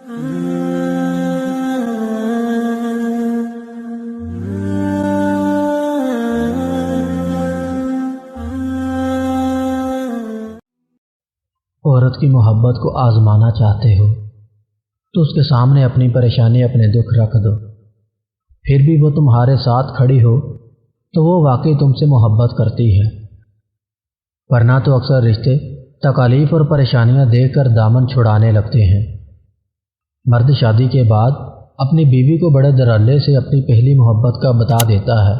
عورت کی محبت کو آزمانا چاہتے ہو تو اس کے سامنے اپنی پریشانی اپنے دکھ رکھ دو، پھر بھی وہ تمہارے ساتھ کھڑی ہو تو وہ واقعی تم سے محبت کرتی ہے، ورنہ تو اکثر رشتے تکالیف اور پریشانیاں دیکھ کر دامن چھڑانے لگتے ہیں۔ مرد شادی کے بعد اپنی بیوی کو بڑے دھڑلے سے اپنی پہلی محبت کا بتا دیتا ہے،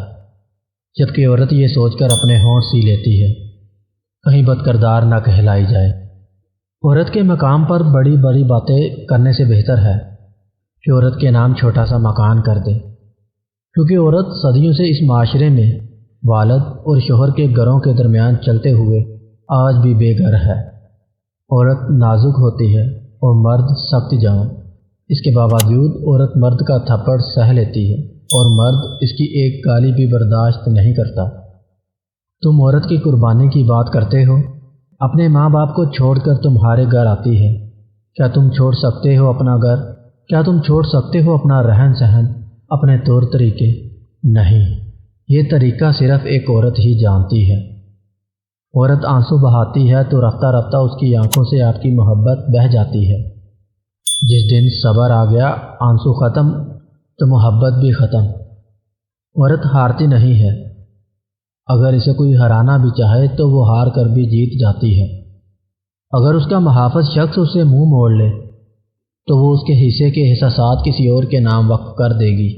جبکہ عورت یہ سوچ کر اپنے ہونٹ سی لیتی ہے کہیں بد کردار نہ کہلائی جائے۔ عورت کے مقام پر بڑی بڑی باتیں کرنے سے بہتر ہے کہ عورت کے نام چھوٹا سا مکان کر دے، کیونکہ عورت صدیوں سے اس معاشرے میں والد اور شوہر کے گھروں کے درمیان چلتے ہوئے آج بھی بے گھر ہے۔ عورت نازک ہوتی ہے اور مرد سخت جان، اس کے باوجود عورت مرد کا تھپڑ سہ لیتی ہے اور مرد اس کی ایک گالی بھی برداشت نہیں کرتا۔ تم عورت کی قربانی کی بات کرتے ہو، اپنے ماں باپ کو چھوڑ کر تمہارے گھر آتی ہے، کیا تم چھوڑ سکتے ہو اپنا گھر؟ کیا تم چھوڑ سکتے ہو اپنا رہن سہن، اپنے طور طریقے؟ نہیں، یہ طریقہ صرف ایک عورت ہی جانتی ہے۔ عورت آنسو بہاتی ہے تو رفتہ رفتہ اس کی آنکھوں سے آپ کی محبت بہہ جاتی ہے۔ جس دن صبر آ گیا، آنسو ختم تو محبت بھی ختم۔ عورت ہارتی نہیں ہے، اگر اسے کوئی ہرانا بھی چاہے تو وہ ہار کر بھی جیت جاتی ہے۔ اگر اس کا محافظ شخص اسے منہ موڑ لے تو وہ اس کے حصے کے احساسات کسی اور کے نام وقف کر دے گی۔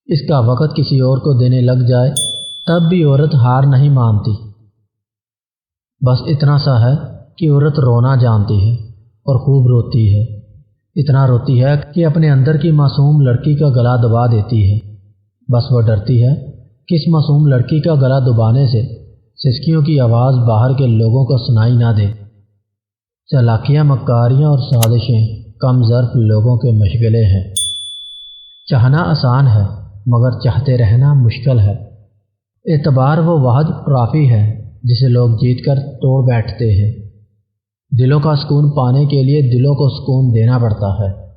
اس کا وقت کسی اور کو دینے لگ جائے تب بھی عورت ہار نہیں مانتی۔ بس اتنا سا ہے کہ عورت رونا جانتی ہے اور خوب روتی ہے، اتنا روتی ہے کہ اپنے اندر کی معصوم لڑکی کا گلا دبا دیتی ہے۔ بس وہ ڈرتی ہے کہ اس معصوم لڑکی کا گلا دبانے سے سسکیوں کی آواز باہر کے لوگوں کو سنائی نہ دے۔ چالاکیاں، مکاریاں اور سازشیں کم ظرف لوگوں کے مشغلے ہیں۔ چاہنا آسان ہے مگر چاہتے رہنا مشکل ہے۔ اعتبار وہ واحد ٹرافی ہے جسے لوگ جیت کر توڑ بیٹھتے ہیں۔ دلوں کا سکون پانے کے لیے دلوں کو سکون دینا پڑتا ہے۔